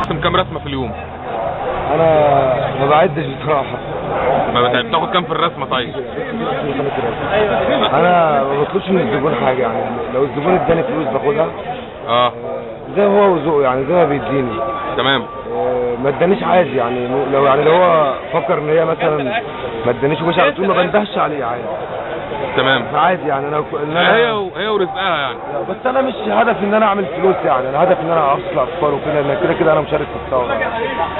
ترسم كام رسمه في اليوم؟ انا ما بعدش بصراحه. بتاخد كام في الرسمه طيب؟ انا ما بطلبش من الزبون حاجه، يعني لو الزبون اداني فلوس باخدها زي هو وذوقه، يعني زي ما بيديني. تمام. ما ادانيش عادي، يعني لو هو فكر ان هي مثلا ما ادانيش ومش على طول، ما بندهش عليه عادي. تمام. عادي يعني هي ورزقها يعني. بس انا مش هدفي ان انا اعمل فلوس، يعني انا هدفي ان انا افصل اطفال وكده، لان كده كده انا مشارك في الثوره.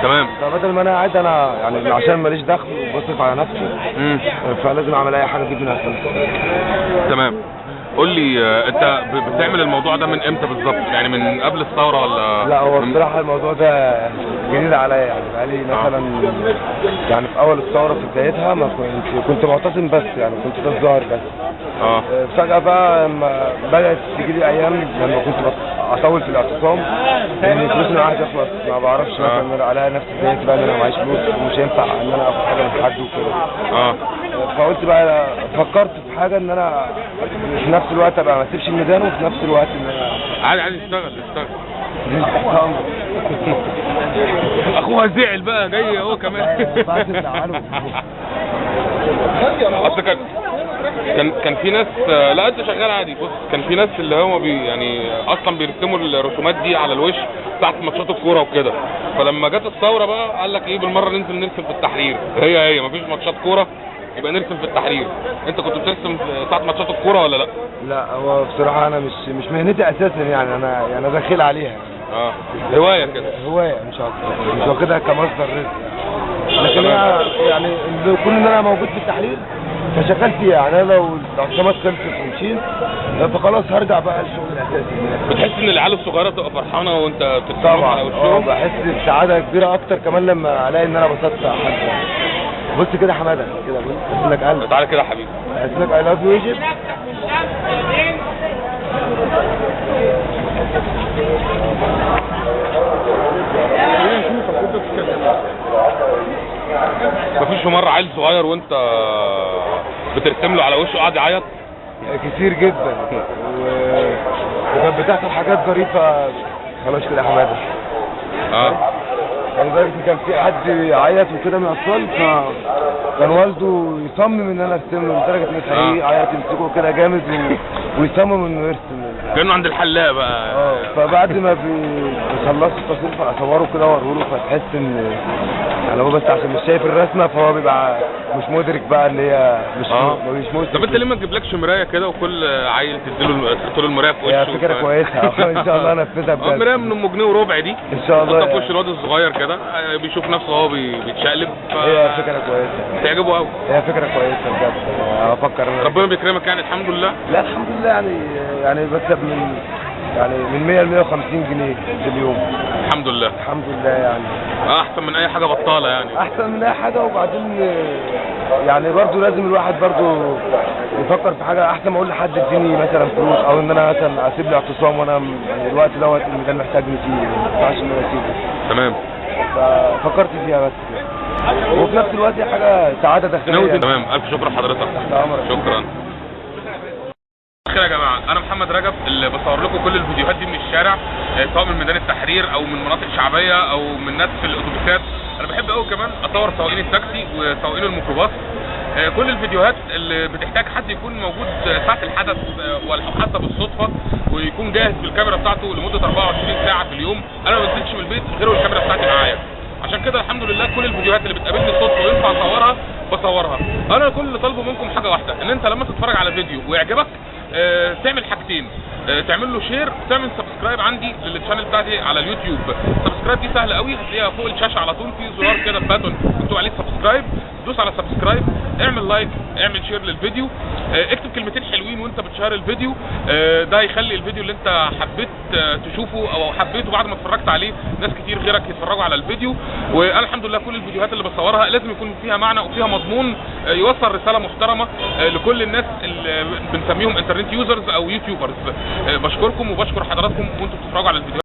تمام. فبدل ما انا قاعد انا يعني عشان ماليش دخل وبصرف على نفسي، فلازم اعمل اي حاجه تجيب منها فلوس. تمام. قول لي انت بتعمل الموضوع ده من امتى بالظبط؟ يعني من قبل الثوره ولا؟ لا، هو بصراحه الموضوع ده جديد عليا، يعني بقالي مثلا يعني في اول الثوره في بدايتها ما كنت معتصم بس، يعني كنت ده الظاهر بس. فجاه بقى لما بدات تيجي لي ايام لما كنت اطول في الاعتصام لان فلوس انا عايز اخلص، ما بعرفش مثلا الاقي نفسي اتضايقت بقى ان انا معيش فلوس ومش هينفع ان انا اخد حاجه من حد وكده. فقلت بقى فكرت في حاجه ان انا في نفس الوقت ابقى ما اسيبش الميدان، وفي نفس الوقت ان انا عادي اشتغل. اخوها زعل بقى جاي هو كمان. اصل كان في ناس، لا انت شغال عادي. بص، كان في ناس اللي هم يعني اصلا بيرسموا الرسومات دي على الوش بتاعت ماتشات الكوره وكده، فلما جت الثوره بقى قال لك ايه بالمره ننزل نرسم في التحرير. هي مفيش ماتشات كوره يبقى نرسم في التحرير. انت كنت بترسم ساعه ماتشات الكوره ولا لا؟ لا، هو بصراحه انا مش مهنتي اساسا، يعني انا داخل عليها. هوايه كده، هوايه مش اكتر، مش واخدها كمصدر رزق. لكن يعني كون ان انا موجود في التحرير فشغال فيها، يعني انا لو الاعتصامات خلصت ومشيت فخلاص هرجع بقى للشغل الاساسي. بتحس ان العيال الصغيره بتبقى فرحانه وانت بترسمهم على وشهم؟ بحس بسعاده كبيره اكتر كمان لما الاقي ان انا بسطت حد. بص كده يا حماده، كده بص ارسم لك قلب. تعالى كده يا حبيبي، ارسم لك اي لاف يو ايجيبت. مفيش مرة عيل صغير وانت بترسم له على وشه قاعد يعيط؟ كتير جدا، وكانت بتحصل حاجات ظريفة. خلاص كده يا حماده. يعني لدرجة كان في حد يعيط وكده من الاطفال، فكان والده يصمم ان انا ارسم له، لدرجة ان يخليه يعيط يمسكه كده جامد ويصمم انه يرسم. كانه عند الحلاق بقى. فبعد ما بيخلصوا التصوير فاصوره كده واوريه له، فتحس ان يعني هو بس عشان مش شايف الرسمه فهو بيبقى مش مدرك بقى اللي هي مش مدرك. طب انت ليه ما تجيبلكش مرايه كده وكل عيل تحط له المرايه في وشه؟ هي فكره كويسه ان شاء الله انفذها بجد. مرايه من ام جنيه وربع دي ان شاء الله، تحطها في وش الواد الصغير كده بيشوف نفسه وهو بيتشقلب. هي فكره كويسه، تعجبه قوي. هي فكره كويسه بجد. افكر ربنا بيكرمك يعني. الحمد لله. لا الحمد لله، يعني بكسب من 100 ل 150 جنيه في اليوم. الحمد لله. الحمد لله يعني. احسن من اي حاجه بطاله يعني. احسن من اي حاجه. وبعدين يعني برضو لازم الواحد برضو يفكر في حاجه احسن ما اقول لحد اديني مثلا فلوس، او ان انا مثلا اسيب لي اعتصام وانا يعني الوقت دوت اللي كان محتاجني فيه، ما ينفعش ان انا اسيبه. تمام. ففكرت فيها بس كده، وفي نفس الوقت حاجه سعاده داخليه. تمام. الف شكر لحضرتك. شكرا. يا جماعه، انا محمد رجب اللي بصور لكم كل الفيديوهات دي من الشارع، سواء من ميدان التحرير او من مناطق شعبيه او من ناس في الاتوبيسات. انا بحب قوي كمان اصور سواقين التاكسي وسواقين الميكروباص. كل الفيديوهات اللي بتحتاج حد يكون موجود ساعه الحدث ولو حتى بالصدفه، ويكون جاهز بالكاميرا بتاعته لمده 24 ساعه في اليوم. انا ما بنزلش من البيت غير والكاميرا بتاعتي معايا. عشان كده الحمد لله كل الفيديوهات اللي بتقابلني صدفه وينفع اصورها بصورها. انا كل اللي طالبه منكم حاجه واحده، ان انت لما تتفرج على فيديو ويعجبك تعمل حاجتين: تعمل له شير وتعمل سبسكرايب عندي للشانل بتاعتي على اليوتيوب. السبسكرايب دي سهله قوي، هتلاقيها فوق الشاشه على طول في زرار كده باتون مكتوب عليه سبسكرايب. دوس على سبسكرايب، اعمل لايك، اعمل شير للفيديو، اكتب كلمتين حلوين وانت بتشير الفيديو. ده هيخلي الفيديو اللي انت حبيت تشوفه او حبيته بعد ما اتفرجت عليه ناس كتير غيرك يتفرجوا على الفيديو. وانا الحمد لله كل الفيديوهات اللي بصورها لازم يكون فيها معنى وفيها مضمون يوصل رساله محترمه لكل الناس اللي بنسميهم انترنت يوزرز او يوتيوبرز. بشكركم وبشكر حضراتكم وانتم بتتفرجوا على الفيديو.